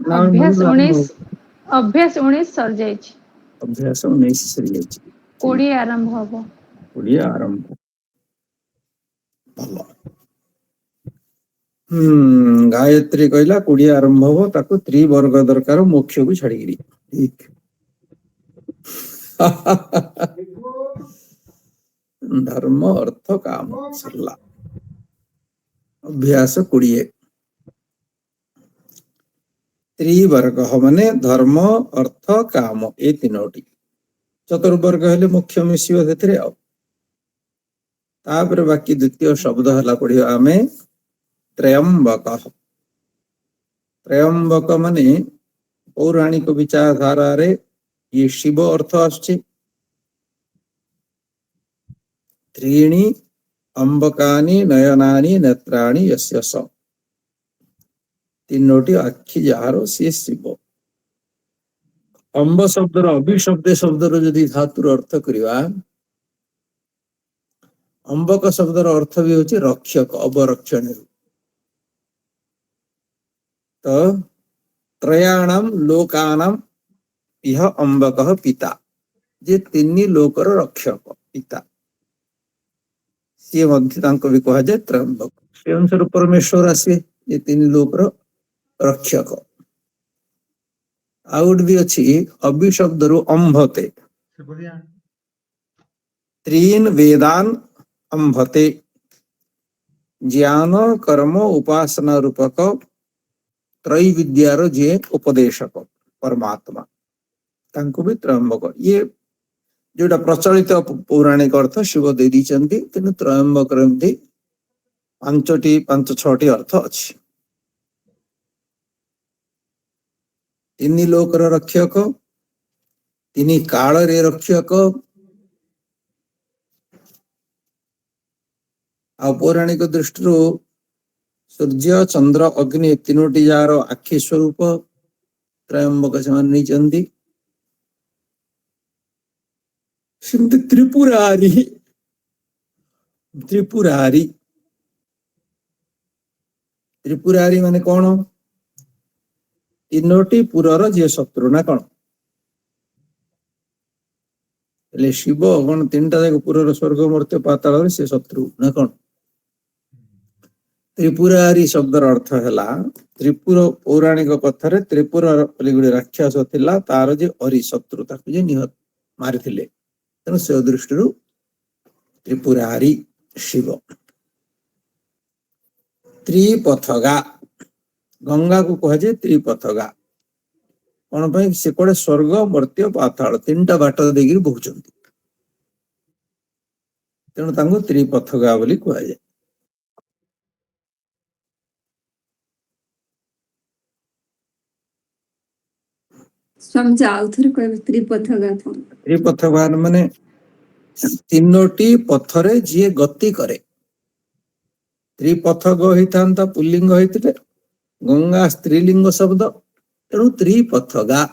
ନା अभ्यास मूल आरंभ 19 अभ्यास 19 सर जाइए अभ्यास 19 सरी जाइए 20 आरंभ हम 20 आरंभ भल गायत्री कहला 20 आरंभ हम ताको त्रिवर्ग दरकार मोक्ष को छाड़ी ठीक धर्म अर्थ काम सरला अभ्यास 20 त्रिवर्ग माने धर्म अर्थ काम ए तीनोटी चतुर्वर्ग हेले मुख्य मिसियो सेथिरे आ तापर बाकी द्वितीय शब्द हला पढ़ियो आमे त्रयंबक त्रयंबक माने पौराणिक विचारधारा रे ये शिव अर्थ आछे त्रीणि अंबकानि नयनानि नेत्राणि यस्य स तीनोटी आखि जार से शिव अंब शब्दर अभिशब्द शब्दर यदि धातुर अर्थ करिवा अंबक शब्दर अर्थ भी होची रक्षक अवरक्षण तो त्रयाणाम लोकानाम यह अंबकः पिता जे तीन लोकर रक्षक पिता सी मध्य तांको भी कहा जाए त्रयंबक से अनुसार परमेश्वर आसे ये तीन लोकर रक्षक आउट भी अच्छी अभिशब्द रु अंभते त्रीन वेदान अंभते ज्ञान कर्म उपासना रूपक त्रय विद्यार जे उपदेशक परमात्मा तांको भी त्रयंबक ये जोटा प्रचलित पौराणिक अर्थ शिव दे दीचंती किंतु त्रयंबक एमती पांच छटी अर्थ अछि तीन लोकर रक्षक तीन काल रे रक्षक आ पौराणिक दृष्टि सूर्य चंद्र अग्नि तीनोटी जार आखि स्वरूप त्रयंबक से नहीं त्रिपुरारी त्रिपुरारी त्रिपुरारी माने कौन तीनोटी पुरर जे शत्रु ना कौन शिव कौन तीन टा पुरर स्वर्ग मर्त्य पाताल से शत्रु ना कौन त्रिपुरारी शब्दर अर्थ है त्रिपुर पौराणिक कथार त्रिपुर गोटे राक्षस थिला तार जे अरि शत्रु ताकु जे निहत मारी थिले तेणु से दृष्टि त्रिपुरारी शिव त्रिपथगा गंगा को कह जाए त्रिपथगा कौन भाई से कड़े स्वर्ग मर्त्य पाताल तीन टा बाट देगी बहुचंती तेणु तांको त्रिपथगा बोली कह जाए त्रिपथगा माने तीनोटी पथरे जी गति करे त्रिपथग होता पुल्लिंग होते गंगा स्त्रीलिंग शब्द तेणु त्रिपथगा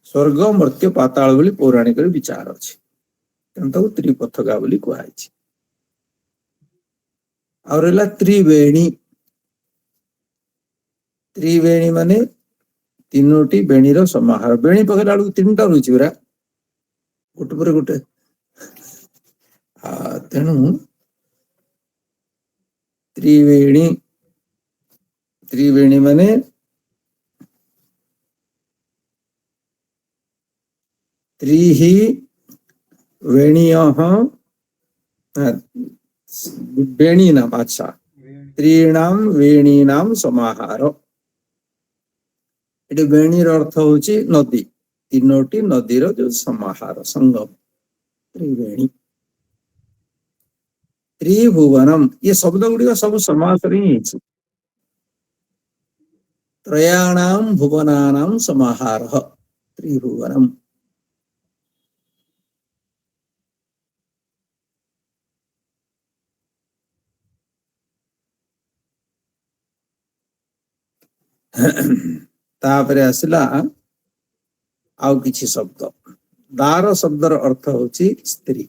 स्वर्ग मर्त्य पाताल बोली पौराणिक विचार अच्छे तेणु त्रिपथगा बोली कहुई और त्रिवेणी त्रिवेणी माने तीनोटी बेणीर समाहार बेणी पकड़ा बेलू तीन टा रही पूरा गोटे पर गोटे तेणु त्रिवेणी त्रिवेणी माने त्रिहि वेणीयः वेणीनाम अच्छा त्रीणाम वेणीनाम समाहार ये वेणीर अर्थ होची नदी तीनोटी नदीर जो समाहार संगम त्रिवेणी त्रिभुवनम ये शब्द गुड़िक सब समास त्रयाणाम भुवनानाम समाहार त्रिभुवनम तापरे आसला आउ किछि शब्द दार शब्दर अर्थ होची स्त्री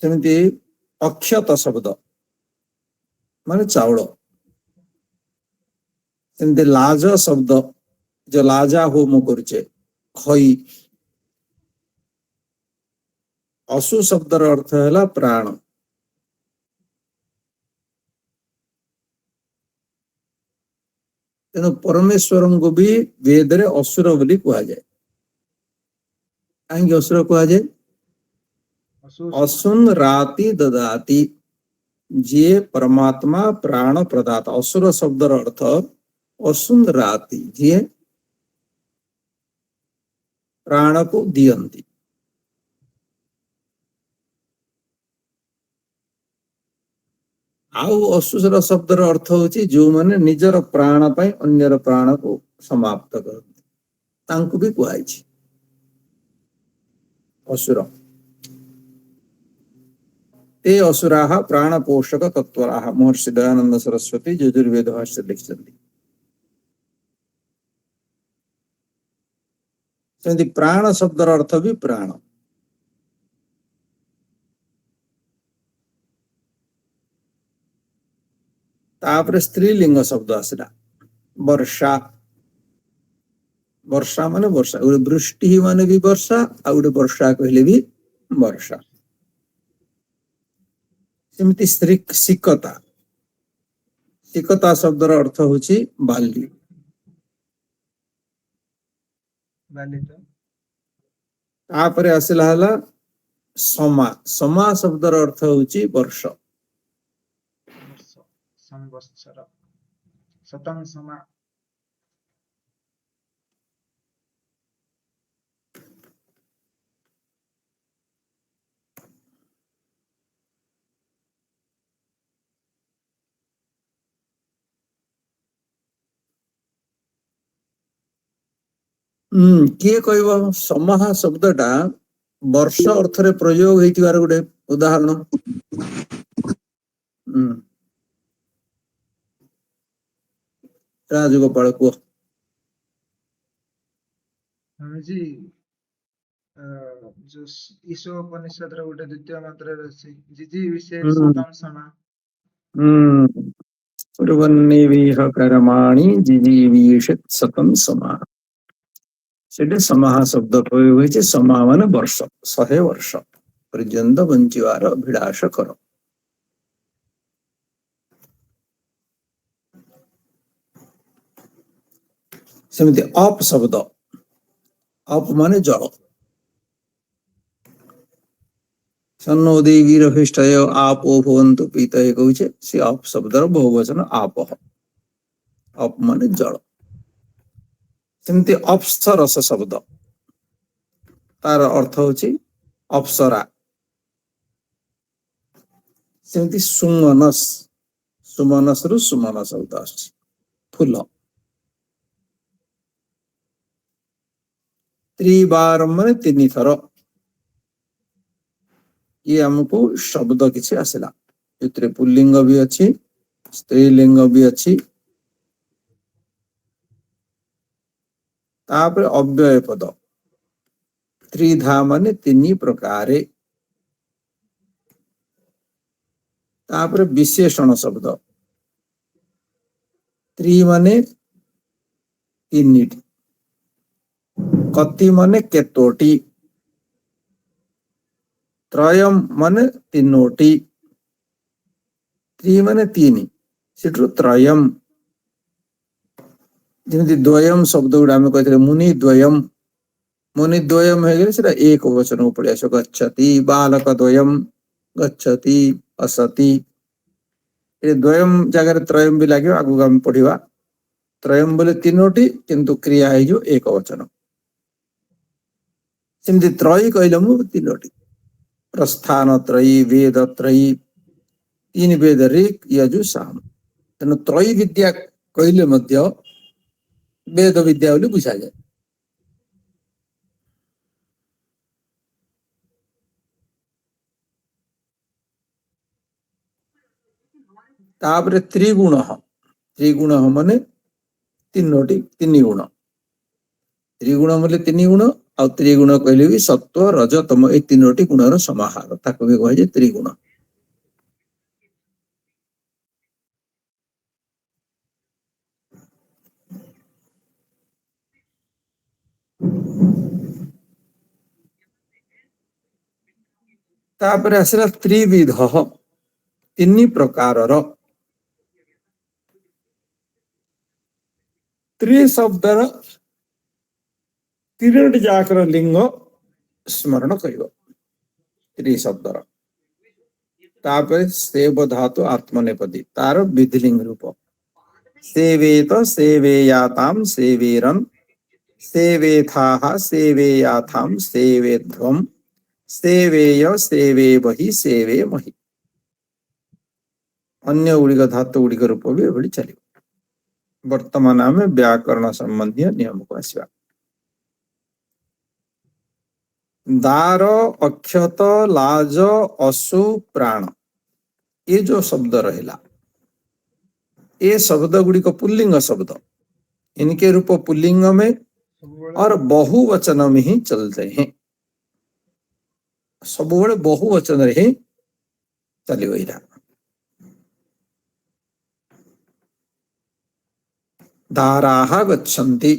सेमती अक्षत शब्द माने चाउल ସେମିତି ଲାଜ ଶବ୍ଦ जो लाजा होम କରୁଛେ ଖଇ ଅସୁ ଶବ୍ଦର ଅର୍ଥ ହେଲା ପ୍ରାଣ। ତେଣୁ ପରମେଶ୍ୱରଙ୍କୁ ବି ବେଦରେ ଅସୁର ବୋଲି କୁହାଯାଏ। କାହିଁକି ଅସୁର କୁହାଯାଏ? ଅସୁନ ରାତି ଦଦାତି, ଯିଏ ପରମାତ୍ମା ପ୍ରାଣ ପ୍ରଦାତା। ଅସୁର ଶବ୍ଦର ଅର୍ଥ ଅସୁନ ରାତି, ଯିଏ ପ୍ରାଣକୁ ଦିଅନ୍ତି। ଆଉ ଅସୁର ଶବ୍ଦର ଅର୍ଥ ହଉଛି ଯୋଉମାନେ ନିଜର ପ୍ରାଣ ପାଇଁ ଅନ୍ୟର ପ୍ରାଣକୁ ସମାପ୍ତ କରନ୍ତି, ତାଙ୍କୁ ବି କୁହାଯାଇଛି ଅସୁର। ते असुराः प्राण पोषक तत्वराः, महर्षि दयानंद सरस्वती यजुर्वेद भाष्य लिखिଛନ୍ତି। ସେମିତି ପ୍ରାଣ ଶବ୍ଦର ଅର୍ଥ ବି ପ୍ରାଣ। ତାପରେ ସ୍ତ୍ରୀଲିଙ୍ଗ ଶବ୍ଦ ଆସିଲା ବର୍ଷା। ବର୍ଷା ମାନେ ବର୍ଷା, ଗୋଟେ ବୃଷ୍ଟି ମାନେ ବି ବର୍ଷା, ଆଉ ଗୋଟେ ବର୍ଷା କହିଲେ ବି ବର୍ଷା। ସେମିତି ଶିକତା, ଶିକତା ଶବ୍ଦର ଅର୍ଥ ହଉଛି ବାଲି। ତାପରେ ଆସିଲା ହେଲା ସମା। ସମା ଶବ୍ଦର ଅର୍ଥ ହଉଛି ବର୍ଷ। କିଏ କହିବ ସମା ଶବ୍ଦଟା ବର୍ଷ ଅର୍ଥରେ ପ୍ରୟୋଗ ହେଇଥିବାର ଗୋଟେ ଉଦାହରଣ? ରାଜଗୋପାଳ କୁହ। जी जो ईशो उपनिषद रे गोटे द्वितीय मंत्र अछि जिजी विषय सतम समा। कुर्वन्नेविह कर्माणि जिजीविषेत् सतम समा। ସେଠି ସମାହ ଶବ୍ଦ ପ୍ରୟୋଗ ହୋଇଛି। ସମା ମାନେ ବର୍ଷ, 100 ବର୍ଷ ପର୍ଯ୍ୟନ୍ତ ବଞ୍ଚିବାର ଅଭିଳାଷ କର। ସେମିତି ଅପ୍ ଶବ୍ଦ, ଅପ୍ ମାନେ ଜଳ। ସନ୍ନୋ ଦେବୀରଭିଷ୍ଟୟ ଆପୋ ଭବନ୍ତୁ ପୀତୟ କହୁଛେ, ସେ ଅପ୍ ଶବ୍ଦର ବହୁବଚନ ଆପଃ। ଅପ୍ ମାନେ ଜଳ। ସେମିତି ଅପ୍ସରସ ଶବ୍ଦ, ତାର ଅର୍ଥ ହଉଛି ଅପ୍ସରା। ସେମିତି ସୁମନସ୍, ସୁମନସ ରୁ ସୁମନ ଶବ୍ଦ ଆସୁଛି, ଫୁଲ। ତ୍ରିବାରମ୍ ମାନେ 3 ଥର। ଇଏ ଆମକୁ ଶବ୍ଦ କିଛି ଆସିଲା, ଏଥିରେ ପୁଲ୍ଲିଙ୍ଗ ବି ଅଛି, ସ୍ତ୍ରୀଲିଙ୍ଗ ବି ଅଛି। ତାପରେ ଅବ୍ୟୟ ପଦ, ତ୍ରିଧା ମାନେ 3 ପ୍ରକାରେ। ତାପରେ ବିଶେଷଣ ଶବ୍ଦ, ତ୍ରି ମାନେ 3ଟି, କତି ମାନେ କେତୋଟି, ତ୍ରୟମ୍ ମାନେ 3ଟି, ତ୍ରି ମାନେ 3, ସେଠୁ ତ୍ରୟମ୍। ଯେମିତି ଦ୍ୱୟମ୍ ଶବ୍ଦ ଗୁଡା ଆମେ କହିଥିଲେ, ମୁନି ଦ୍ୱୟମ୍, ମୁନି ଦ୍ୱୟମ୍ ହେଇଗଲେ ସେଟା ଏକ ବଚନକୁ ପଳେଇ ଆସିବ। ଗଚ୍ଛତି ବାଲକ ଦ୍ୱୟମ୍ ଗଚ୍ଛତି ଅସତି, ଏ ଦ୍ୱୟମ୍ ଜାଗାରେ ତ୍ରୟମ୍ ବି ଲାଗିବ, ଆଗକୁ ଆମେ ପଢିବା। ତ୍ରୟମ୍ ବୋଲେ 3ଟି, କିନ୍ତୁ କ୍ରିୟା ହେଇଯିବ ଏକ ବଚନ। ସେମିତି ତ୍ରୟୀ କହିଲେ ମୁଁ 3ଟି, ପ୍ରସ୍ଥାନ ତ୍ରୟୀ, ବେଦ ତ୍ରୟୀ, 3 ବେଦ ଋକ୍ ୟଜୁଃ ସାମ। ତେଣୁ ତ୍ରୟୀ ବିଦ୍ୟା କହିଲେ ମଧ୍ୟ ବେଦ ବିଦ୍ୟା ବୋଲି ବୁଝାଯାଏ। ତାପରେ ତ୍ରିଗୁଣ, ତ୍ରିଗୁଣ ମାନେ 3ଟି, 3 ଗୁଣ। ତ୍ରିଗୁଣ ବୋଲେ 3 ଗୁଣ, ଆଉ ତ୍ରିଗୁଣ କହିଲେ ବି ସତ୍ୱ ରଜ ତମ, ଏଇ 3ଟି ଗୁଣର ସମାହାର, ତାକୁ ବି କୁହାଯାଏ ତ୍ରିଗୁଣ। तापर आसला त्रिविध तीन प्रकारर त्रि शब्दर तीनोटी जाकर लिंग स्मरण करिव त्रि शब्दर तापर सेव धातु आत्मनेपदी तार विधिलिंग रूप सेवेत सेवेयाताम सेवेरन सेवेथाः सेवेयाथाम सेवेध्वम सेवेय सेवेवहि सेवेमहि अन्य गुड़िक धातु गुड़िक रूप भी एभली चलिव वर्तमान आम व्याकरण संबंधी नियम को आसवा दार अक्षत लाज असु प्राण ये जो शब्द रहेला ये शब्द गुड़िक पुल्लिंग शब्द इनके रूप पुल्लिंग में और बहुवचन में ही चलते हैं सब बड़े बहुवचन ही चलिव इरा दाराः गच्छन्ति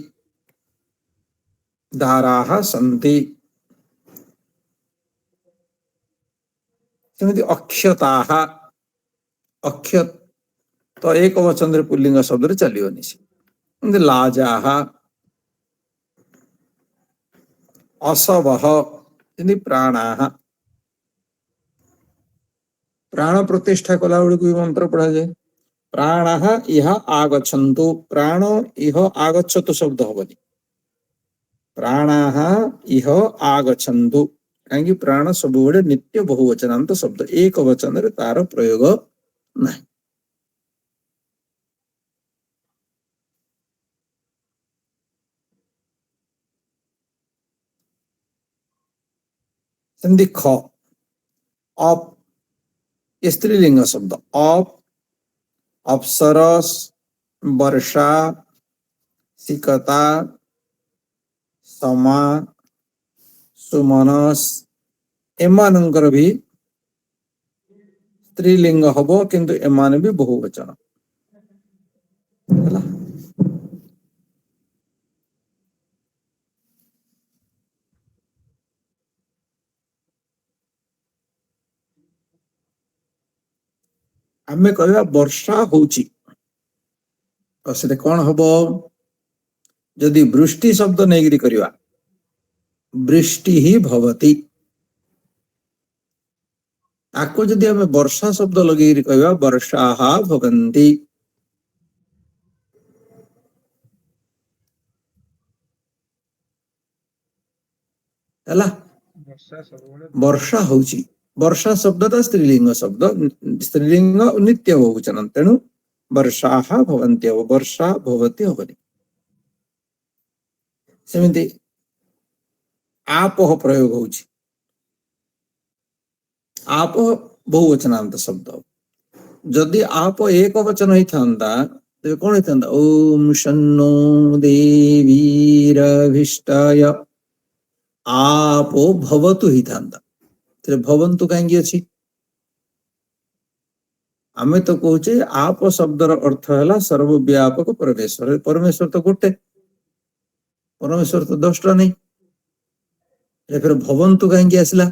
दाराः सन्ति सेमति अक्षताः अक्षत तो एक वचन रे पुल्लिंग शब्द रे चलिवनि से लाजाः असवः प्राणाः प्राण प्रतिष्ठा कला बेलू मंत्र पढ़ा जाए प्राणः इह आगच्छन्तु प्राण इह आगच्छतु शब्द हबनी प्राणः इह आगच्छन्तु कहीं प्राण सब बड़े नित्य बहुवचनांत शब्द एक वचन रे तार प्रयोग नहीं संधि ख अप स्त्रीलिंग शब्द अप अप्सरस वर्षा सिकता समा सुमनस एमानंकर भी स्त्रीलिंग हबो किंतु एमान भी बहुवचन हला आमे कहवा वर्षा होची तो से कौन हबो जदि वृष्टि शब्द नहीं करिवा वृष्टि ही भवति आको जदि हमें वर्षा शब्द लगे कहवा वर्षाः भवन्ति हला वर्षा होची वर्षा शब्द तो स्त्रीलिंग शब्द स्त्रीलिंग नित्य बहुवचन तेणु वर्षाः भवन्ति वर्षा भवति हबनि सेमिति आपः प्रयोग होची आप बहुवचनांत शब्द जदि आप एक वचन ही थांदा तो कौन ही थांदा ओम शन्नो देवीरभिष्टाय आपो भवतु ही थांदा तेरे भवन्तु कहीं अच्छी आमे तो कहचे आप शब्दर अर्थ है सर्वव्यापक परमेश्वर परमेश्वर तो गोटे परमेश्वर तो 10टा नहीं फिर भवन्तु कहीं आसला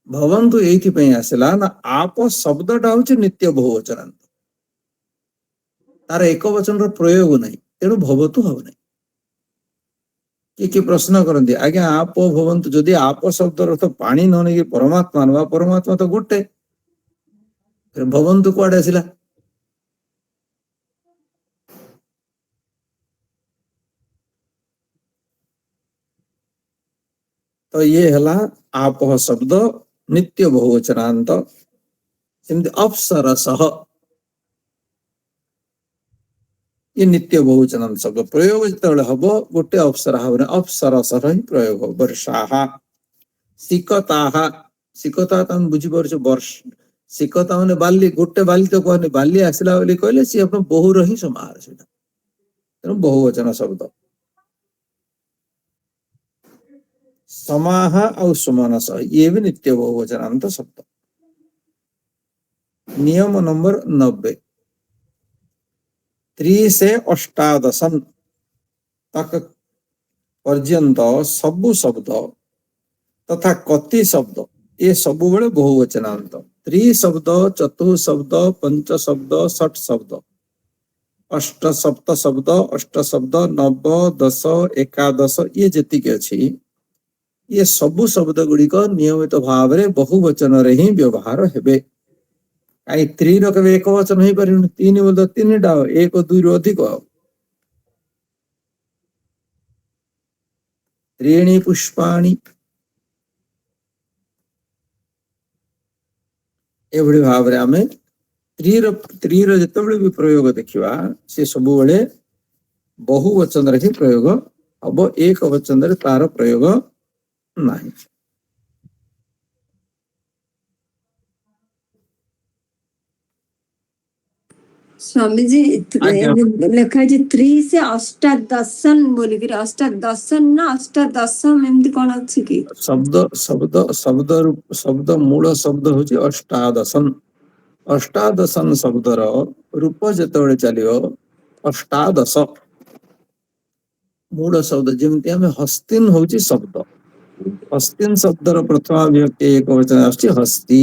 भवन्तु ये आसला ना आप शब्दटा हूँ नित्य बहुवचन तार एक वचन प्रयोग नहीं तेणु भवतु हम नहीं कि प्रश्न करती आज्ञा आप भवन्तु जदि आप शब्द अर्थ पानी न नहीं परमात्मा ना परमात्मा तो गोटे फिर भवन्तु कुआडे आसला तो ये हला आप शब्द नित्य बहुवचनांत सेमति अप्सरसः ये नित्य बहुवचनांत शब्द प्रयोग जो हम गोटे अप्सरा अप्सरसर ही प्रयोग हो वर्षाः सिकताः सिकता तुम बुझीपार वर्ष सिकता मैंने बाली गोटे बाली तो कहने बाली आसला बोली कहले सी अपन बहुर ही समाहार से तेणु बहुवचन शब्द समाह और सुमनस ये भी नित्य बहुवचनांत शब्द नियम नंबर 90 3 से 18 तक पर्यंत सबु शब्द तथा कति शब्द ये सब बड़े बहुवचनांत त्रि शब्द चतुः शब्द पंच शब्द षट शब्द अष्ट सप्त शब्द अष्ट शब्द नव दश एकादश ये जेतिक अच्छी ये सबु शब्द गुड़िक नियमित भाव में बहुवचन रे ही व्यवहार हेबे कहीं त्रि केवे एक वचन हो पार तीन बोल तीन टा एक दुई रु अधिक त्रीणि पुष्पाणि एभली भाव रे आमे त्रीर जितेबाला भी प्रयोग देखा से सब बेले बहुवचन रे ही प्रयोग हम एक वचन रे तार प्रयोग नहीं स्वामी जी आज्ञा। लिखा है त्रि से अष्टादशन बोली कि अष्टादशन ना अष्टादशम एमती कौन अच्छी की शब्द शब्द शब्द शब्द मूल शब्द होची अष्टादशन अष्टादशन शब्दर रूप जेतेबेले चलियो अष्टादश मूल शब्द जेमती आमे हस्तिन होची शब्द हस्तिन शब्दर प्रथमा विभक्ति एक वचन आछि हस्ती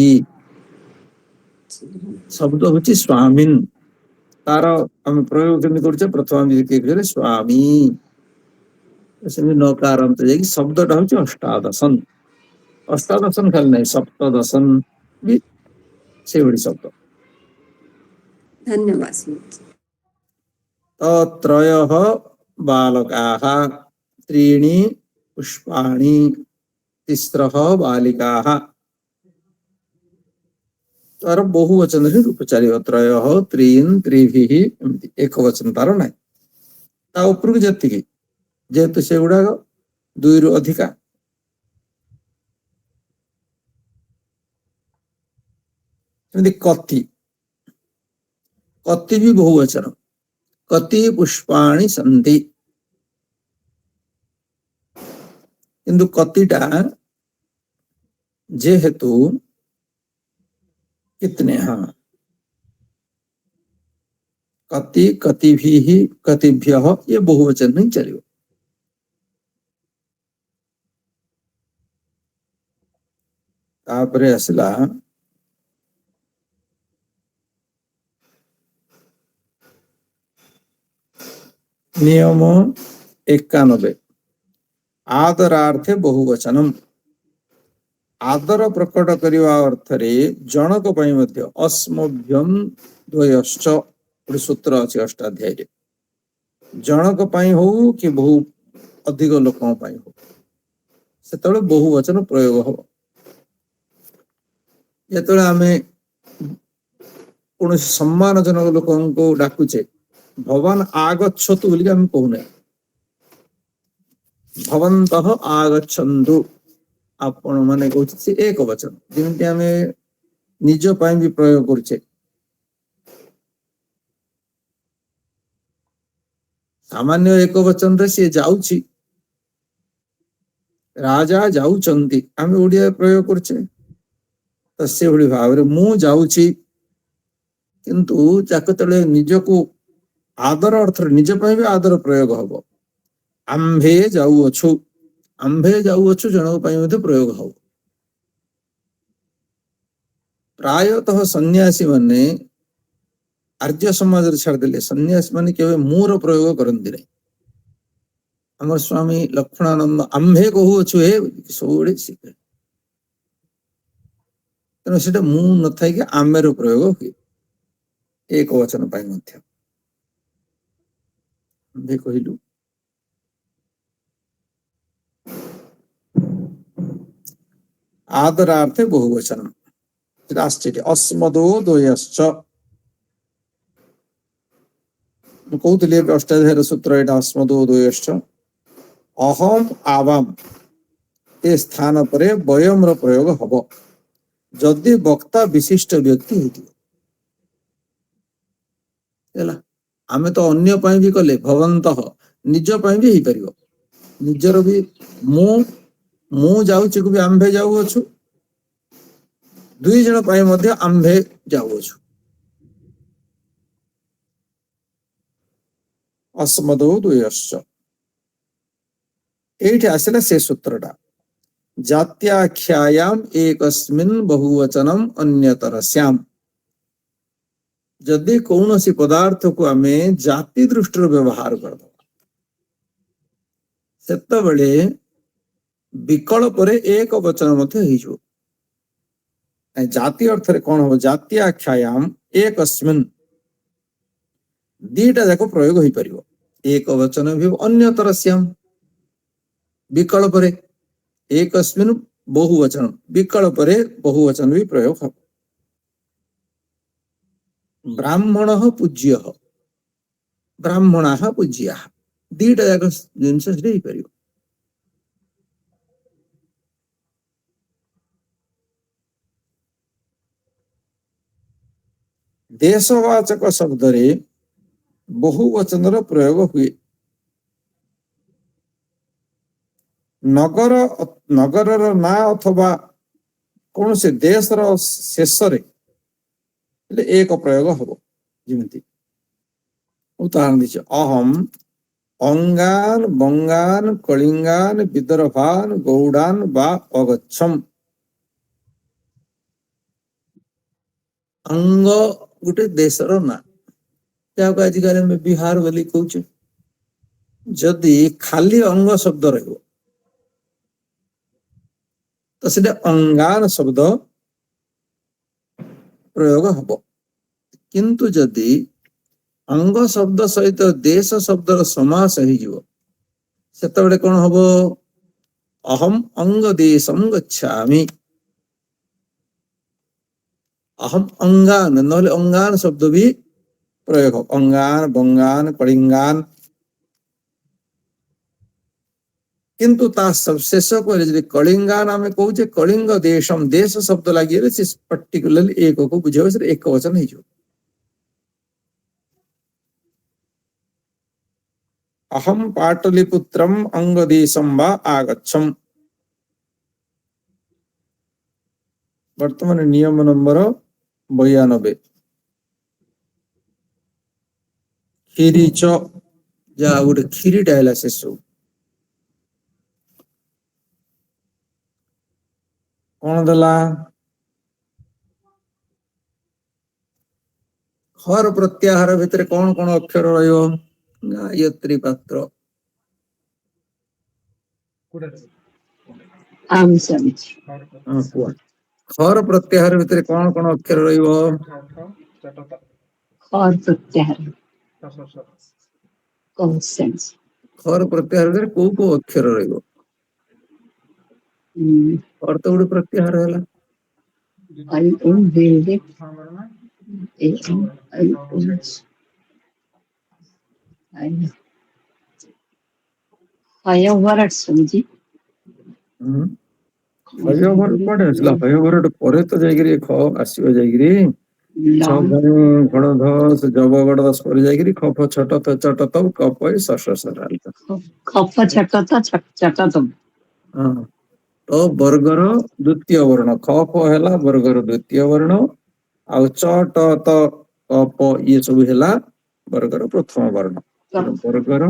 शब्द होची स्वामिन तार आम प्रयोग केमि करछे प्रथमा विभक्ति करे स्वामी सेमि नकार अंत जाई शब्दटा होची अष्टादशन अष्टादशन खाली नहीं सप्तदशन भी से बड़ी शब्द धन्यवाद स्वामी जी। त्रयः बालकाः त्रीणि पुष्पाणि तिस्रः बालिकाः तार बहुवचन रे रूप चलियो त्रयः त्रीन् त्रिभिः एमती एक वचन तार नाही ता उपरक जतिकी जेहेतु से गुडा दुई रु अधिका कति कति भी बहुवचन कति पुष्पाणि सन्ति किंतु कतिटा जेहेतु कितने हाँ कति कतिभिः कतिभ्यः ये बहुवचन नहीं चलियो तापरे असला नियम 91 आदरार्थे बहुवचनम आदर प्रकट करने अर्थ रे जनक पई मध्य अस्मभ्यम द्वयश्च गोटे सूत्र अच्छे अष्टाध्याय रे जनक पई हो कि बहु अधिक लोकों पई हो सेतबेले बहुवचन प्रयोग हो जेतबेले आमे कौन सम्मानजनक लोकों को डाकुचे भवान आगच्छतु बोली आमे कहूने भवन्तः आगच्छन्तु आपण माने कहूचे से एक वचन जेमति आमे निज पई भी प्रयोग करछे सामान्य एक वचन रे से जाउची राजा जाउचंती आमे ओडिया प्रयोग करछे तस्य भली भाव रे मु जाउची किंतु जाकतले निज को आदर अर्थ निज पई भी आदर प्रयोग हबो आंभे जाउअछु जनक पई मध्ये प्रयोग हबो प्रायतः सन्यासी माने आर्य समाज रे छाड़ देले सन्यासी माने केवे मूर प्रयोग करंती नहीं हमर स्वामी लक्ष्मणानंद आंभे कहूअछु हे सोडे सिखे तेणु सेटा मु न थाई कि आमेर प्रयोग हुए एक वचन पाई मध्य आंभे कहिलु आदरार्थे बहुवचन आश्चर्य अस्मदो द्वयश्च कहते अष्टाध्याय सूत्र एटा अस्मदो द्वयश्च अहम आवाम ए स्थान परे वयम प्रयोग हब जदि वक्ता विशिष्ट व्यक्ति होती आमे तो अन्य पाई भी कले भवन्तः निज पाई भी ही परियो निजर भी मु जाउछि को भी आंभे जाउअछु दुई जन पाई मध्य आंभे जाउअछु अस्मदो द्वयश्च एठी आसिला से सूत्रटा जात्याख्यायाम एकस्मिन् बहुवचनम अन्यतरस्याम जदि कौनसी पदार्थ को आमे जाति दृष्टि व्यवहार करदो सेतबेले विकल्प रे एक वचन मते हिजो जाति अर्थ रे कोन हो जात्याख्यायाम एकस्मिन् दीटा जाको प्रयोग होई परिबो एक वचन भी अन्यतरस्याम विकल्प रे एकस्मिन् बहुवचन विकल्प रे बहुवचन भी प्रयोग हो ब्राह्मणः पूज्यः ब्राह्मणाः पूज्याः दीटा जाको जिनस रे होई परिबो देशवाचक शब्द रे बहुवचन रो प्रयोग हुए नगर नगर रो ना अथवा कौन से देश रो शेष रे एक प्रयोग हबो जेमिति उदाहरण दिछ अहम अंगान बंगान कलिंगान विदर्भान गौड़ान बा अगच्छम अंग गुटे देशर ना जाको आजिकल में बिहार बोली कहूचे जदि खाली अंग शब्द रहिबो तो सेटा अंगान शब्द प्रयोग हबो किंतु जदि अंग शब्द सहित देश शब्द समास ही जीवो सेतबेले कोन हबो अहम अंग देशम गच्छामि अहम अंगान नहले अंगान शब्द भी प्रयोग हो अंगान बंगान कलिंगान किंतु ता सबशेष को यदि कलिंगान आमे कहूचे कलिंग देशम देश शब्द लागिले से पर्टिकुलरली एक को बुझावे से एक वचन ही जो अहम पाटलिपुत्रम अंगदेशम वा आगच्छम वर्तमान नियम नंबर 92 खीरी च जा गोटे खीरी डायला शेषु कौन देला हर प्रत्याहार भितर कौन कौन अक्षर रहियो गायत्री पात्र आम समझ खर प्रत्याहार भितर कौन कौन अक्षर रहियो और प्रत्याहार कॉन्सेंस खर प्रत्याहार भितर को अक्षर रहियो और तो गोटे प्रत्याहार हैला आई उन विल ए आई उन आई आया वरड समझी हयवर पड़े असला हयवर परे तो जागिरी ख आसीबो जागिरी घण धस जब गड दस पर जागिरी खफ छट त चट त कप सस सराल खफ छट त चट त हां तो वर्गर द्वितीय वर्ण खफ हैला वर्गर द्वितीय वर्ण आ चट त कप ये सब हैला वर्गर प्रथम वर्ण वर्गर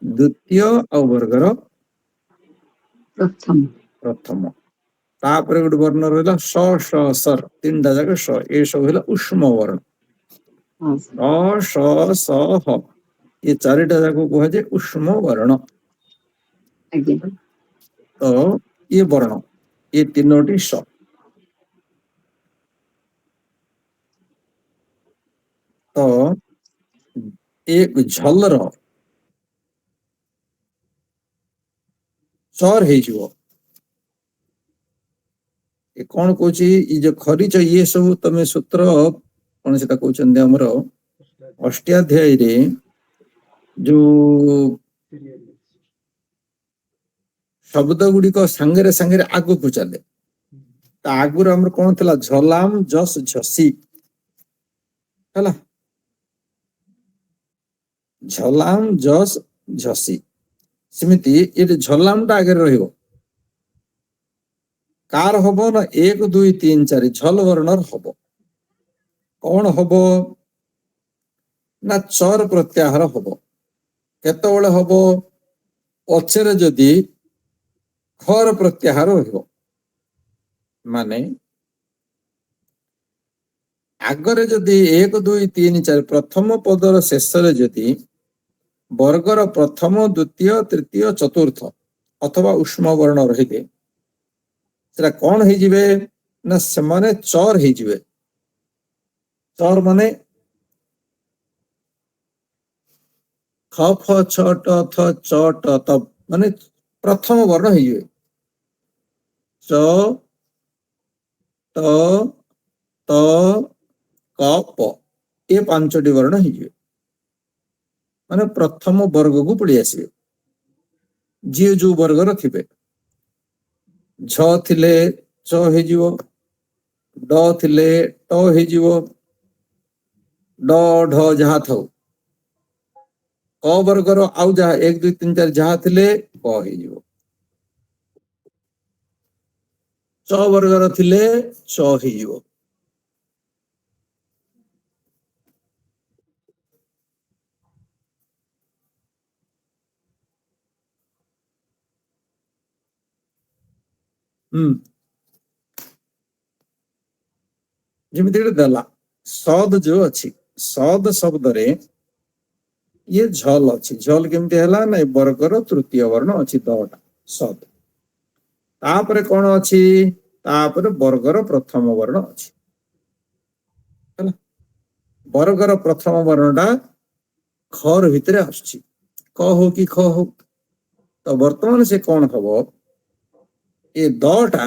द्वितीय आ वर्गर प्रथम प्रथम तापर गोटे वर्ण रहा स स सर तीन टा जाक स ये सब है उष्म वर्ण स स ह ये चारिटा जाक कहुए उष्म वर्ण तो ये वर्ण ये तीनोटी स तो एक झलर चर हो कौन कौच जो खरीच ये सब तमें सूत्र कौन से कहते हमर अष्टाध्याय रे जो शब्द गुड़िक सांगे सांगे आग को चले आगुर हमर कौन थला झलाम जस झसी हला झलाम जस झसी सेमिति ये झलाम टा आगे रहिबो कार हबो ना 1 2 3 4 झल वर्णर हबो कौन हबो ना चर प्रत्याहार हबो केतबेले हबो पछरे जदि ଖର ପ୍ରତ୍ୟାହାର ରହିବ। ମାନେ ଆଗରେ ଯଦି 1 2 3 4 ପ୍ରଥମ ପଦର ଶେଷରେ ଯଦି ବର୍ଗର ପ୍ରଥମ ଦ୍ୱିତୀୟ ତୃତୀୟ ଚତୁର୍ଥ ଅଥବା ଉଷ୍ମ ବର୍ଣ୍ଣ ରହିବେ ସେଟା କଣ ହେଇଯିବେ ନା ସେମାନେ ଚର ହେଇଯିବେ। ଚର ମାନେ ଖ ଫ ଛ ଟ ଥ ଚ ଟ ତ ମାନେ ପ୍ରଥମ ବର୍ଣ୍ଣ ହେଇଯିବେ। ଚ ଟ ତ କ ପ ଏ 5ଟି ବର୍ଣ୍ଣ ହେଇଯିବେ। ମାନେ ପ୍ରଥମ ବର୍ଗକୁ ପଳେଇ ଆସିବେ ଯିଏ ଯୋଉ ବର୍ଗର ଥିବେ। ଝ ଥିଲେ ଚ ହେଇଯିବ, ଡ ଥିଲେ ଟ ହେଇଯିବ, ଡ ଢ ଯାହା ଥାଉ। କ ବର୍ଗର ଆଉ ଯାହା 1 2 3 4 ଯାହା ଥିଲେ କ ହେଇଯିବ। ଚ ବର୍ଗର ଥିଲେ ଚ ହେଇଯିବ। ଯେମିତି ଗୋଟେ ଦେଲା ସଦ ଯୋଉ ଅଛି ସଦ ଶବ୍ଦରେ ଇଏ ଝଲ ଅଛି। ଝଲ କେମିତି ହେଲା ନା ଏ ବର୍ଗର ତୃତୀୟ ବର୍ଣ୍ଣ ଅଛି ଦଟା ସଦ। ତାପରେ କଣ ଅଛି ତାପରେ ବର୍ଗର ପ୍ରଥମ ବର୍ଣ୍ଣ ଅଛି ହେଲା। ବର୍ଗର ପ୍ରଥମ ବର୍ଣ୍ଣଟା ଖର ଭିତରେ ଆସୁଛି କ ହଉ କି ଖ ହଉ। ତ ବର୍ତ୍ତମାନ ସେ କଣ ହବ ଏ ଦଟା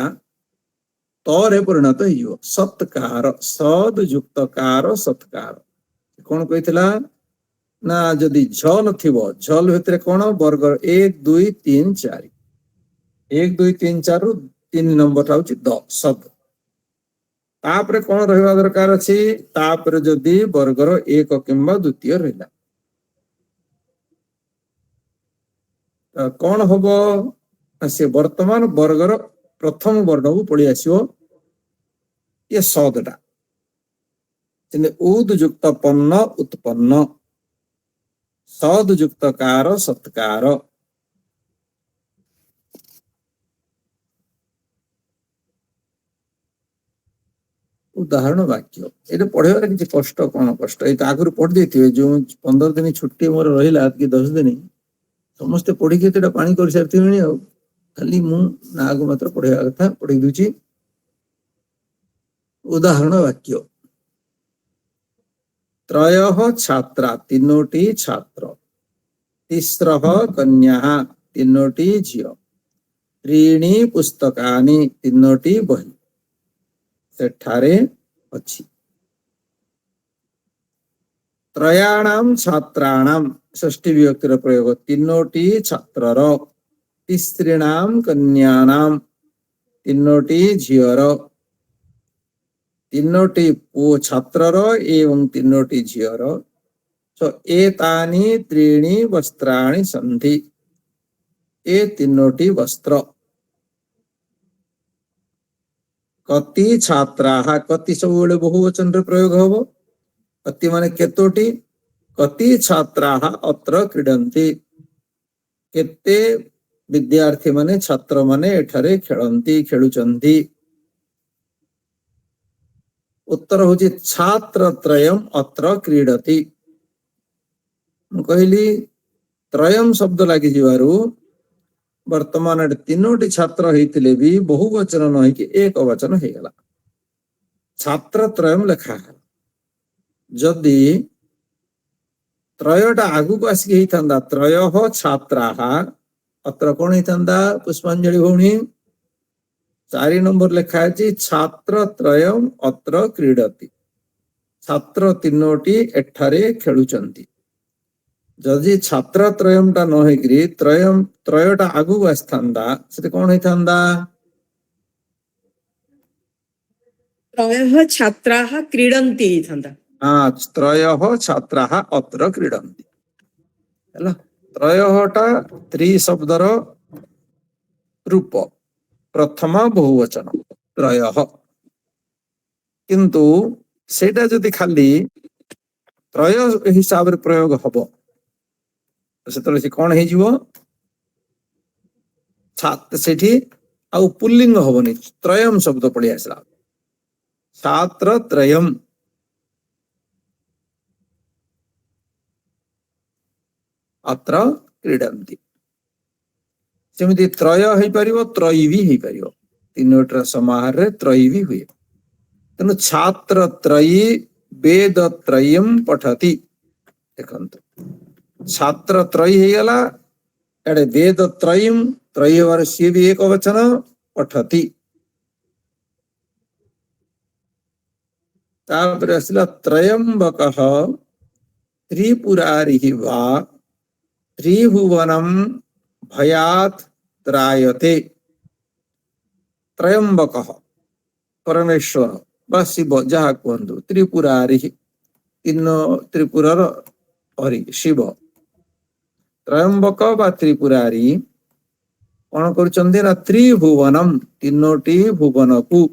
ତରେ ପରିଣତ ହେଇଯିବ। ସତ୍କାର ସଦ ଯୁକ୍ତ କାର ସତ୍କାର। କଣ କହିଥିଲା ନା ଯଦି ଝଲ ଥିବ ଝଲ ଭିତରେ କଣ ବର୍ଗ 1 2 3 4 1 2 3 4 ରୁ 3 ନମ୍ବରଟା ହଉଛି ଦ ସଦ। ତାପରେ କଣ ରହିବା ଦରକାର ଅଛି ତାପରେ ଯଦି ବର୍ଗର 1 କିମ୍ବା ଦ୍ୱିତୀୟ ରହିଲା କଣ ହବ ସେ ବର୍ତ୍ତମାନ ବର୍ଗର ପ୍ରଥମ ବର୍ଣ୍ଣକୁ ପଳେଇ ଆସିବ ଏ ସଦଟା। ଉଦ ଯୁକ୍ତ ପନ୍ନ ଉତ୍ପନ୍ନ ସଦ ଯୁକ୍ତ କାର ସତ୍କାର। ଉଦାହରଣ ବାକ୍ୟ ଏଇଟା ପଢେଇବାରେ କିଛି କଷ୍ଟ କଣ କଷ୍ଟ ଏଇ ତ ଆଗରୁ ପଢି ଦେଇଥିବେ। ଯୋଉ 15 ଦିନ ଛୁଟି ମୋର ରହିଲା କି 10 ଦିନ ସମସ୍ତେ ପଢିକି ଏତେଟା ପାଣି କରିସାରିଥିବେଣି। ଆଉ ଖାଲି ମୁଁ ନାକୁ ମାତ୍ର ପଢେଇବା କଥା ପଢେଇ ଦଉଛି। ଉଦାହରଣ ବାକ୍ୟ ତ୍ରୟଃ ଛାତ୍ରା 3ଟି ଛାତ୍ର, ତିସ୍ରଃ କନ୍ୟା 3ଟି ଝିଅ, ତ୍ରୀଣି ପୁସ୍ତକାନି 3ଟି ବହି ସେଠାରେ ଅଛି। ତ୍ରୟାଣାମ ଛାତ୍ରାଣାମ ଷଷ୍ଠୀ ବିଭକ୍ତିର ପ୍ରୟୋଗ 3ଟି ଛାତ୍ରର, ତିସ୍ତ୍ରୀଣାମ କନ୍ୟାନାମ 3ଟି ଝିଅର, 3ଟି ପୁଅ ଛାତ୍ରର ଏବଂ 3ଟି ଝିଅର। ଏତାନି 3 ବସ୍ତ୍ରାଣି ସନ୍ଧି ଏ 3ଟି ବସ୍ତ୍ର। କତି ଛାତ୍ରାଃ କତି ସବୁବେଳେ ବହୁବଚନରେ ପ୍ରୟୋଗ ହବ। କତି ମାନେ କେତୋଟି। କତି ଛାତ୍ରାଃ ଅତ୍ର କ୍ରୀଡନ୍ତି କେତେ ବିଦ୍ୟାರ್ಥୀ ମାନେ ଛାତ୍ର ମାନେ ଏଠାରେ ଖେଳନ୍ତି ଖେଳୁଛନ୍ତି। ଉତ୍ତର ହଉଛି ଛାତ୍ର ତ୍ରୟମ୍ ଅତ୍ର କ୍ରୀଡତି। ମୁଁ କହିଲି ତ୍ରୟମ୍ ଶବ୍ଦ ଲାଗିଯିବାରୁ ବର୍ତ୍ତମାନ 3ଟି ଛାତ୍ର ହେଇଥିଲେ ବି ବହୁ ବଚନ ନ ହେଇକି ଏକ ବଚନ ହେଇଗଲା। ଛାତ୍ର ତ୍ରୟମ୍ ଲେଖା ହେଲା। ଯଦି ତ୍ରୟଟା ଆଗକୁ ଆସିକି ହେଇଥାନ୍ତା ତ୍ରୟଃ ଛାତ୍ରାଃ ଅତ୍ର କଣ ହେଇଥାନ୍ତା ପୁଷ୍ପାଞ୍ଜଳି ଭଉଣୀ 4 ନମ୍ବର ଲେଖା ଅଛି ଛାତ୍ର ତ୍ରୟମ୍ ଅତ୍ର କ୍ରୀଡତି। ଛାତ୍ର 3ଟି ଏଠାରେ ଖେଳୁଛନ୍ତି। ଯଦି ଛାତ୍ର ତ୍ରୟମ୍ ଟା ନ ହେଇକିରି ତ୍ରୟଟା ଆଗକୁ ଆସିଥାନ୍ତା ସେଠି କଣ ହେଇଥାନ୍ତା ତ୍ରୟଃ ଛାତ୍ରାଃ କ୍ରୀଡନ୍ତି ହେଇଥାନ୍ତା। ତ୍ରୟଃ ଛାତ୍ରାଃ ଅତ୍ର କ୍ରୀଡନ୍ତି ହେଲା। ତ୍ରୟଃଟା ତ୍ରି ଶବ୍ଦର ରୂପ ପ୍ରଥମ ବହୁବଚନ ତ୍ରୟଃ। କିନ୍ତୁ ସେଇଟା ଯଦି ଖାଲି ତ୍ରୟ ହିସାବରେ ପ୍ରୟୋଗ ହବ ସେତେବେଳେ ସେ କଣ ହେଇଯିବ ସେଠି ଆଉ ପୁଲ୍ଲିଙ୍ଗ ହବନି, ତ୍ରୟମ୍ ଶବ୍ଦ ପଳେଇ ଆସିଲା। ଛାତ୍ର ତ୍ରୟମ୍। ଅତ୍ର କ୍ରୀଡ଼ନ୍ତି। ସେମିତି ତ୍ରୟ ହେଇପାରିବ, ତ୍ରୟୀ ବି ହେଇପାରିବ। ତିନୋଟିର ସମାହାରରେ ତ୍ରୟୀ ବି ହୁଏ। ତେଣୁ ଛାତ୍ର ତ୍ରୟୀ ବେଦ ତ୍ରୟମ୍ ପଠତି। ଦେଖନ୍ତୁ ଛାତ୍ର ତ୍ରୟୀ ହେଇଗଲା, ଏଡେ ବେଦ ତ୍ରୟମ୍, ତ୍ରୟୀ ହବାର ସିଏ ବି ଏକ ବଚନ, ପଠତି। ତାପରେ ଆସିଲା ତ୍ରୟମ୍ବକଃ ତ୍ରିପୁରାରିଃ ବା ତ୍ରିଭୁବନମ୍ ଭୟାତ୍ ତ୍ରାୟତେ। ତ୍ରୟମ୍ବକଃ ପରମେଶ୍ୱର ବା ଶିବ ଯାହା କୁହନ୍ତୁ, ତ୍ରିପୁରାରିଃ ତ୍ରିପୁରାର ହରି ଶିବ। ତ୍ରୟମ୍ବକ ବା ତ୍ରିପୁରାରୀ କଣ କରୁଛନ୍ତି ନା ତ୍ରିଭୁବନମ୍ ତିନୋଟି ଭୁବନକୁ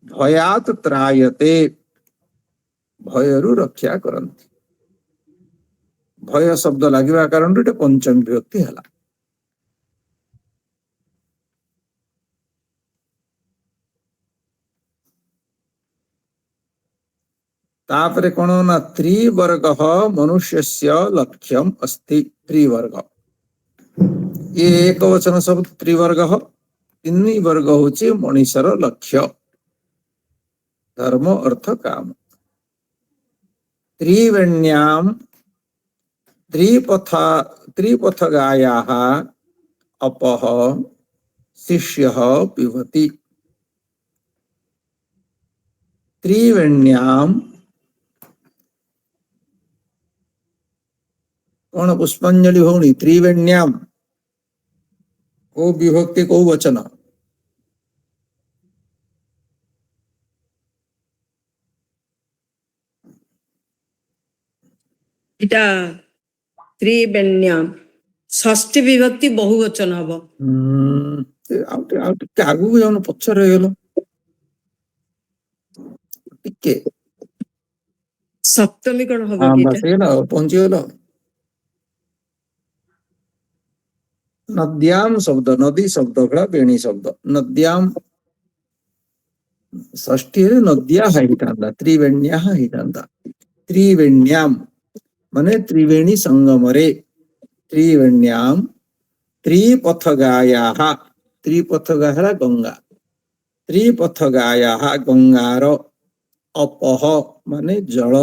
ଭୟାତ୍ ତ୍ରାୟତେ ଭୟରୁ ରକ୍ଷା କରନ୍ତି। ଭୟ ଶବ୍ଦ ଲାଗିବା କାରଣରୁ ଏଟା ପଞ୍ଚମୀ ବିଭକ୍ତି ହେଲା। ତାପରେ କଣ ନା ତ୍ରିବର୍ଗ ମନୁଷ୍ୟସ୍ୟ ଲକ୍ଷ୍ୟମ୍ अस्ति। ତ୍ରିବର୍ଗ ଏ ଏକ ବଚନ ଶବ୍ଦ ତ୍ରିବର୍ଗ। ତିନି ବର୍ଗ ହଉଛି ମଣିଷର ଲକ୍ଷ୍ୟ, ଧର୍ମ ଅର୍ଥ କାମ। ତ୍ରିବେଣ୍ୟାମ୍ ତ୍ରିପଥଗାୟାଃ ଅପଃ ଶିଷ୍ୟଃ ପିବତି। ତ୍ରିବେଣ୍ୟାମ୍ କଣ ପୁଷ୍ପାଞ୍ଜଳି ଭଉଣୀ? ତ୍ରିବେଣ୍ୟାମ୍ କୋଉ ବିଭକ୍ତି, କୋଉ ବଚନ? এটা ତ୍ରିବେଣ୍ୟାମ୍ ଷଷ୍ଠୀ ବିଭକ୍ତି ବହୁବଚନ ହବ। ଆଉ ଟିକେ ଆଗକୁ ଯାଉନ, ପଛରେ ହେଇଗଲ ଟିକେ। ସପ୍ତମୀ କଣ ହବ ହଁ କି ବାସ୍ ଏଇଟା? ହେଇଗଲା, ପହଞ୍ଚିଗଲ। ନଦ୍ୟାମ୍ ଶବ୍ଦ, ନଦୀ ଶବ୍ଦ ଭଳିଆ ବେଣୀ ଶବ୍ଦ। ନଦ୍ୟାମ୍ ଷଷ୍ଠୀରେ ନଦ୍ୟା ହେଇଥାନ୍ତା, ତ୍ରିବେଣ୍ୟା ହେଇଥାନ୍ତା। ତ୍ରିବେଣ୍ୟାମ୍ ମାନେ ତ୍ରିବେଣୀ ସଙ୍ଗମରେ। ତ୍ରିବେଣ୍ୟାମ୍ ତ୍ରିପଥଗାୟାଃ, ତ୍ରିପଥଗା ହେଲା ଗଙ୍ଗା, ତ୍ରିପଥଗାୟାଃ ଗଙ୍ଗାର, ଅପଃ ମାନେ ଜଳ,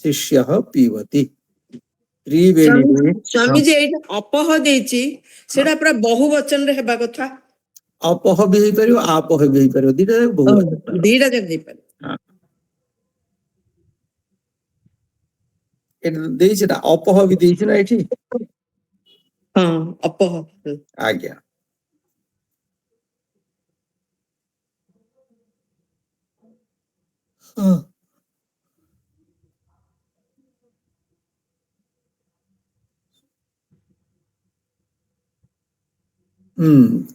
ଶିଷ୍ୟଃ ପିବତି। ତ୍ରିବେଣୀରେ ସ୍ୱାମୀଜୀ ଏଇଟା ଅପହ ଦେଇଛି, ସେଟା ପୁରା ବହୁବଚନରେ ହେବା କଥା। ଅପହ ବି ହେଇପାରିବ, ଆପହ ବି ହେଇପାରିବ, ଦିଟା ଯାକ ବହୁବଚନ। ଦିଟା ଯାକ ହେଇପାରେ। ଏଠି ଦେଇଛି ନା ଅପହ ବି ଦେଇଛି ନା ଏଠି। ହଁ ଅପହ। ଆଜ୍ଞା। ହଁ।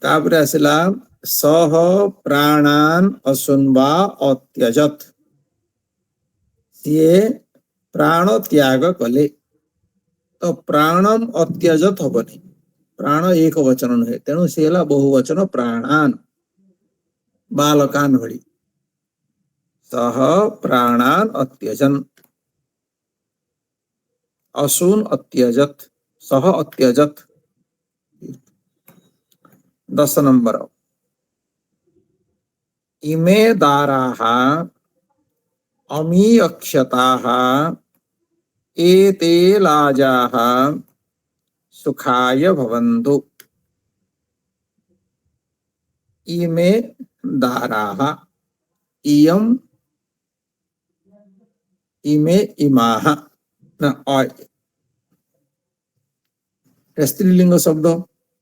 ତାପରେ ଆସିଲା ସହ ପ୍ରାଣାନ୍ ଅଶୁନ୍ବା ଅତ୍ୟଜତ୍। ସିଏ ପ୍ରାଣ ତ୍ୟାଗ କଲେ। ତ ପ୍ରାଣମ୍ ଅତ୍ୟଜତ୍ ହବନି, ପ୍ରାଣ ଏକ ବଚନ ନୁହେଁ, ତେଣୁ ସିଏ ହେଲା ବହୁ ବଚନ ପ୍ରାଣାନ୍, ବାଲକାନ୍ ଭଳି। ସହ ପ୍ରାଣାନ୍ ଅତ୍ୟଜନ୍, ଅଶୂନ୍ ଅତ୍ୟଜତ୍, ସହ ଅତ୍ୟଜତ୍। 10 ନମ୍ବର ଇମେ ଦାରାଃ ଅମି ଅକ୍ଷତାଃ एते लाजाः सुखाय भवन्तु। इमे दाराः, इयम् इमे इमाः न स्त्रीलिंग शब्द,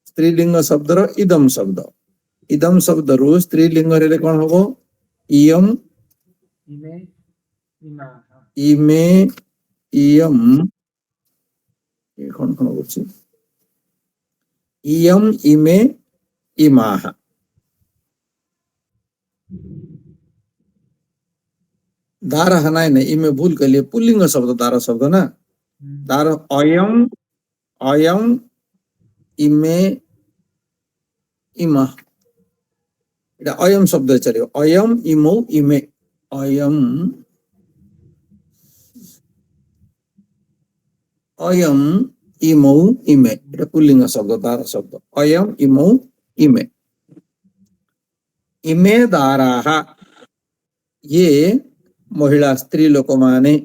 स्त्रीलिंग शब्दर इदम शब्द, इदम शब्द रु स्त्रीलिंग रे कौन हबो? इयम् इमे इमाः। इमे इयम् कौन होछि? इयम् इमे इमाः। दारः नहीं, इमे भूल कर लिए, पुल्लिंग शब्द दार शब्द ना। दार अयम् अयम् इमे ইমা এটা অয়ম শব্দ চলিব অয়ম ইমৌ ইমে অয়ম অয়ম ইমৌ ইমে এটা পুল্লিঙ্গ শব্দ দ্বার শব্দ অয়ম ইমৌ ইমে ইমে দ্বারাহ ये महिला स्त्री लोक माने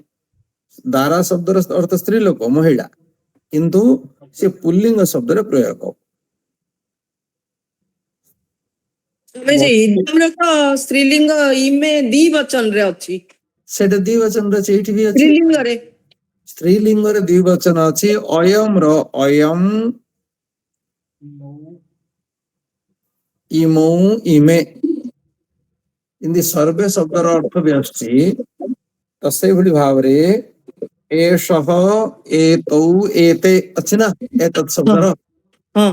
दारा शब्द अर्थ स्त्री लोक महिला किंतु से पुल्लिंग शब्द प्रयोग ସ୍ୱାମୀଜୀ ଇଦମରେ ତ ସ୍ତ୍ରୀଲିଙ୍ଗ ଇମେ ଦି ବଚନରେ ଅଛି सेटा द्विवचन रे एठी भी अछि ସ୍ତ୍ରୀଲିଙ୍ଗରେ स्त्रीलिंग रे द्विवचन अछि अयम रो अयम इमौ इमे इन्दि सर्वे शब्दर अर्थ भी अछि तो से भली भाव रे एषः एतौ एते अछि ना एतत् शब्दर ହଁ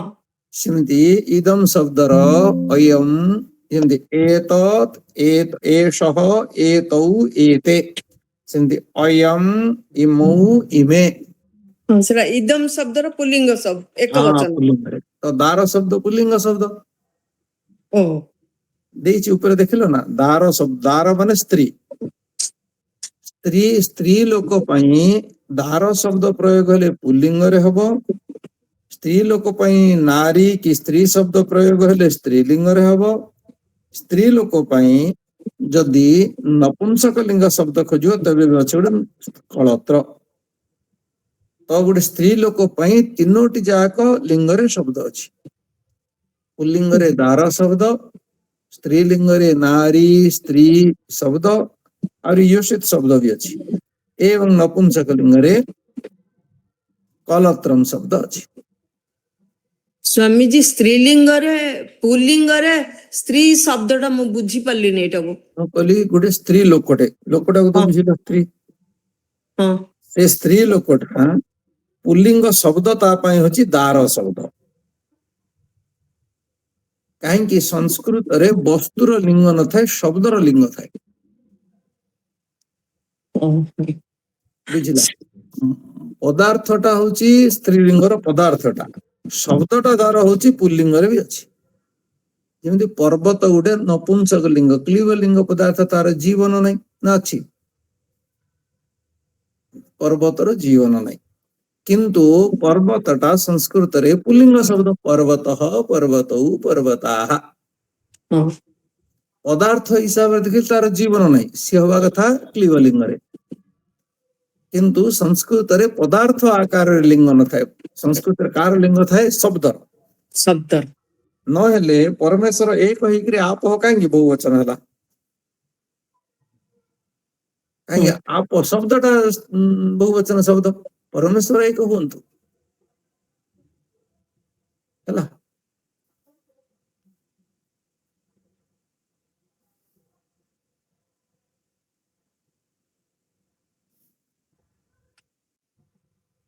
सिमिति इदं शब्दर अयम सिमिति एतत् एषः एतौ एते सिमिति अयम इमौ इमे ହଁ, ସେଟା ଇଦମ ଶବ୍ଦର ପୁଲ୍ଲିଙ୍ଗ ଶବ୍ଦ ଏକ हाँ ବଚନ पुल्लिंग रे तो दार शब्द पुल्लिंग शब्द ଓହୋ ଦେଇଛି ଉପରେ ଦେଖିଲ ନା ଦାର ଶବ୍ଦ ଦାର ମାନେ ସ୍ତ୍ରୀ ସ୍ତ୍ରୀ ସ୍ତ୍ରୀ ଲୋକ ପାଇଁ ଦାର ଶବ୍ଦ ପ୍ରୟୋଗ ହେଲେ ପୁଲ୍ଲିଙ୍ଗରେ ହବ ସ୍ତ୍ରୀ ଲୋକ ପାଇଁ ନାରୀ କି ସ୍ତ୍ରୀ ଶବ୍ଦ ପ୍ରୟୋଗ ହେଲେ ସ୍ତ୍ରୀଲିଙ୍ଗରେ ହବ ସ୍ତ୍ରୀ ଲୋକ ପାଇଁ ଯଦି ନପୁଂସକ ଲିଙ୍ଗ ଶବ୍ଦ ଖୋଜିବ ତେବେ ବି ଅଛି ଗୋଟେ କଳତ୍ର ତ ଗୋଟେ ସ୍ତ୍ରୀ ଲୋକ ପାଇଁ ତିନୋଟି ଯାକ ଲିଙ୍ଗରେ ଶବ୍ଦ ଅଛି ପୁଲ୍ଲିଙ୍ଗରେ ଦାର ଶବ୍ଦ स्त्रीलिंगरे नारी स्त्री शब्द और योषित शब्द भी अच्छी एवं नपुंसक लिंगरे कलत्रम शब्द अच्छी ସ୍ୱାମୀଜୀ ସ୍ତ୍ରୀଲିଙ୍ଗରେ ପୁଲ୍ଲିଙ୍ଗରେ ସ୍ତ୍ରୀ ଶବ୍ଦଟା ମୁଁ ବୁଝିପାରିଲିନି ଏଇଟାକୁ तो कहली गोटे स्त्री लोकटे लोकटा को तो हाँ। बुझिल स्त्री ହଁ से स्त्री लोकटा पुल्लिंग शब्द ता पई होची दार शब्द कहीं संस्कृत रे वस्तुर लिंग न थाए शब्दर लिंग थाए बुझिला पदार्थटा होची स्त्रीलिंगर पदार्थटा शब्दटा दार होची पुल्लिंगर भी अछि जेमति पर्वत गुटे नपुंसक लिंग क्लीब लिंग पदार्थ तार जीवन नहीं ना अछि पर्वतर जीवन नहीं किंतु पर्वतटा संस्कृत रे पुल्लिंग शब्द पर्वतः पर्वतौ पर्वताः ହଁ पदार्थ हिसाब से देखिए तार जीवन नहीं सी हवा कथा क्लीब लिंग रे किंतु संस्कृत रे पदार्थ आकार रे लिंग न थाए संस्कृत रे कार लिंग थाए शब्द ଶବ୍ଦ न हेले परमेश्वर एक होइकरी आप हो कांगी बहुवचन हला कांगी आप शब्दटा बहुवचन शब्द परमेश्वर एक हुंतु हला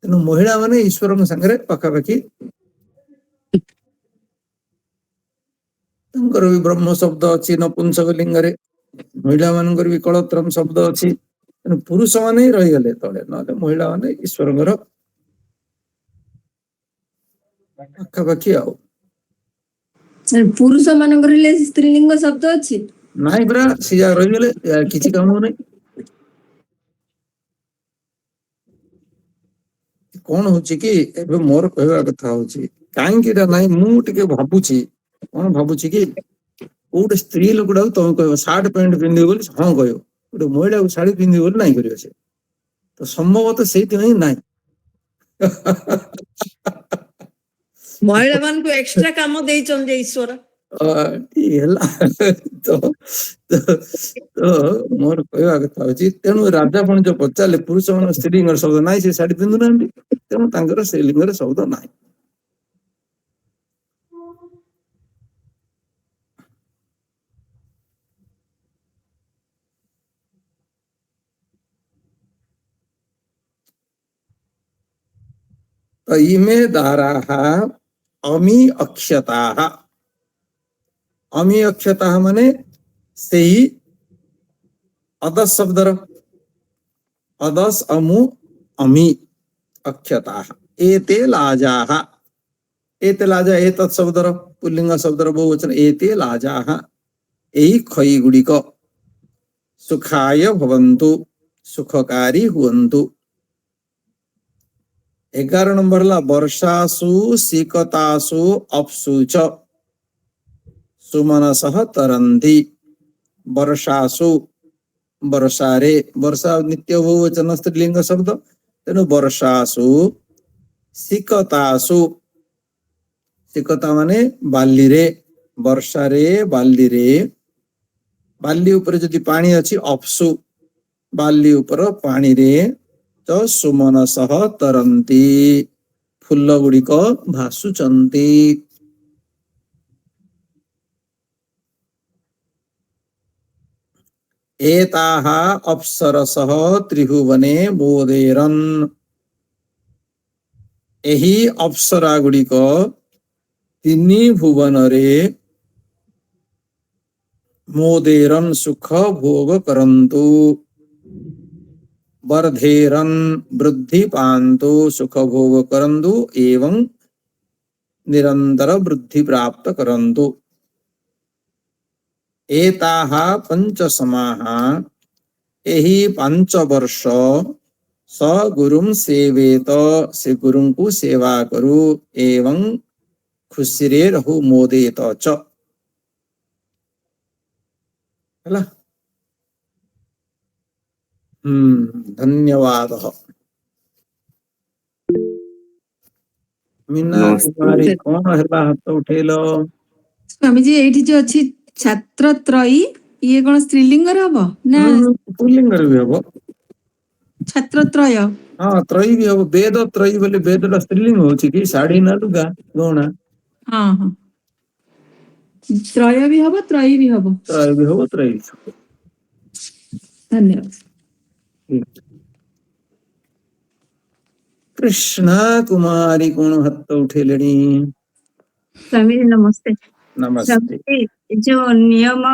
तेणु महिला माने ईश्वर संगे पाखापाखि ତାଙ୍କର ବି ବ୍ରହ୍ମ ଶବ୍ଦ ଅଛି ନପୁଂସକ ଲିଙ୍ଗରେ ମହିଳା ମାନଙ୍କର ବି କଳତ୍ରମ ଶବ୍ଦ ଅଛି ତେଣୁ ପୁରୁଷ ମାନେ ହିଁ ରହିଗଲେ ତଳେ ନହେଲେ ମହିଳା ମାନେ ଈଶ୍ୱରଙ୍କର ପାଖାପାଖି ଆଉ ପୁରୁଷ ମାନଙ୍କର ହେଲେ ସ୍ତ୍ରୀଲିଙ୍ଗ ଶବ୍ଦ ଅଛି ନାଇଁ ପରା ସେ ଯାହା ରହିଗଲେ କିଛି କାମ ନାହିଁ କଣ ହଉଛି କି ଏବେ ମୋର କହିବା କଥା ହଉଛି କାହିଁକି ଏଟା ନାହିଁ ମୁଁ ଟିକେ ଭାବୁଛି କଣ ଭାବୁଛି କି କୋଉଟେ ସ୍ତ୍ରୀ ଲୋକଟାକୁ ତମେ କହିବ ସାର୍ଟ ପ୍ୟାଣ୍ଟ ପିନ୍ଧିବ ବୋଲି ହଁ କହିବ ଗୋଟେ ମହିଳାକୁ ଶାଢୀ ପିନ୍ଧିବ ବୋଲି ନାଇଁ କରିବ ସେ ତ ସମ୍ଭବତଃ ସେଇଥିପାଇଁ ନାହିଁ ମହିଳା ମାନଙ୍କୁ ଏକ୍ସଟ୍ରା କାମ ଦେଇଛନ୍ତି ଯେ ଈଶ୍ୱର ହେଲା ତ ମୋର କହିବା କଥା ହଉଛି ତେଣୁ ରାଜା ପୁଣି ଯୋଉ ପଚାରିଲେ ପୁରୁଷ ମାନଙ୍କ ସ୍ତ୍ରୀଲିଙ୍ଗର ଶବ୍ଦ ନାହିଁ ସେ ଶାଢୀ ପିନ୍ଧୁନାହାନ୍ତି ତେଣୁ ତାଙ୍କର ସ୍ତ୍ରୀଲିଙ୍ଗର ଶବ୍ଦ ନାହିଁ तो इमे दाराः अमी अक्षताः अमी अक्षताः माने सेही अदस शब्दर अदस अमु अमी अक्षताः एते लाजाः एते लाजा एतत् शब्दर पुल्लिंग शब्दर बहुवचन एते लाजाः एही खई गुड़िक सुखाय भवन्तु सुखकारी हुवन्तु। 11 नंबर ला वर्षासु शीकतासु अप्सु च सुमनसः तरन्ति। वर्षासु वर्षारे वर्षा नित्य बहुवचन स्त्रीलिंग शब्द तेणु वर्षासु शीकतासु शीकता माने बाली रे वर्षा रे बाली ऊपर जदि पानी अछि अप्सु बाली ऊपर पानी रे च सुमनसः तरन्ति फुल्ल गुड़िक भासुचन्ति। एताः अप्सरसः त्रिभुवने मोदेरन् एही अप्सरा गुड़िक तिनि भुवन रे मोदेरन सुख भोग करन्तु। वर्धेरन वृद्धि पान्तु सुख भोग करन्तु एवं निरंतर वृद्धि प्राप्त करन्तु। एताः पंच समाः एही 5 वर्ष स गुरुं सेवेत से गुरुं को सेवा करू एवं खुशी रहु मोदेत च। हला धन्यवाद। मीना कुमारी कौन हला हाथ उठेलो? स्वामी जी एठी जो अछि छात्र त्रयी ये कोन स्त्रीलिंग रे हबो ना पुल्लिंग रे भी हबो। छात्र त्रय हाँ त्रयी भी हबो। वेद त्रयी बोले वेद ला स्त्रीलिंग होछि कि साड़ी ना लुगा गहना हाँ हाँ त्रय भी हबो त्रयी भी हबो। त्रयी भी हबो त्रयी भी हबो। धन्यवाद। कृष्णा कुमारी कौन हाथ उठेलेनी? स्वामी जी नमस्ते। नमस्ते। स्वामी जी, जो नियम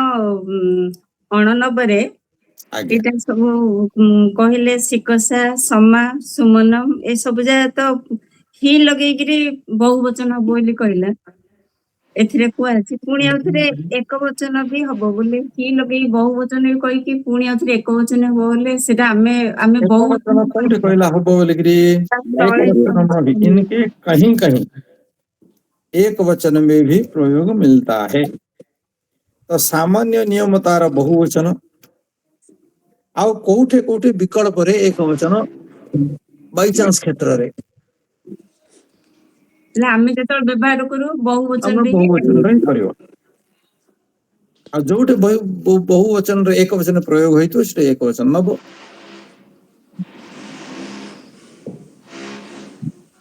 89 आज्ञा एटा सब कहले सिकसा समा सुमनम ए सब जा तो ही लगेगिरी बहुवचन हबो बोली कहला एथिरे को अछि पुणी आउथरे एक वचन भी हबो बोले ही लगेई बहुवचन भी कहि कि पुणी आउथरे एक वचन हबो बोले सेटा हमें बहुवचन कोठे कहला हबो बोलगिरी एक वचन में भी इनके कहीं कहीं एक वचन में भी प्रयोग मिलता है। तो सामान्य नियम तार बहुवचन आउ कोठे कोठे विकल्प रे एक वचन बाई चांस क्षेत्र रे हमें जतो व्यवहार करू बहुवचन हम रे बहुवचन रे करियो। आ जोटे बहुवचन रे एक वचन प्रयोग होई तो से एक वचन नबो।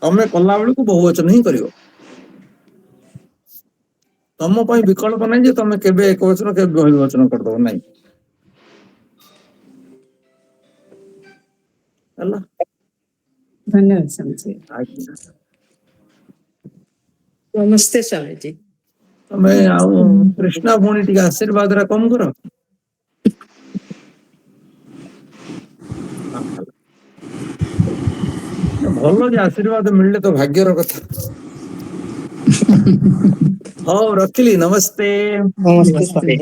तमे कला बेल को बहुवचन ही करियो। तम पई विकल्प नहीं जे तमे केबे एक वचन केबे बहुवचन कर दो नहीं। हला धन्यवाद स्वामी जी। आज्ञा। नमस्ते स्वामी जी। तमे आउ कृष्णा भोणी टिके आशीर्वाद रा कम करो। भलो जे आशीर्वाद मिलले तो भाग्यर कथा। हाँ रखली नमस्ते। नमस्ते स्वामी।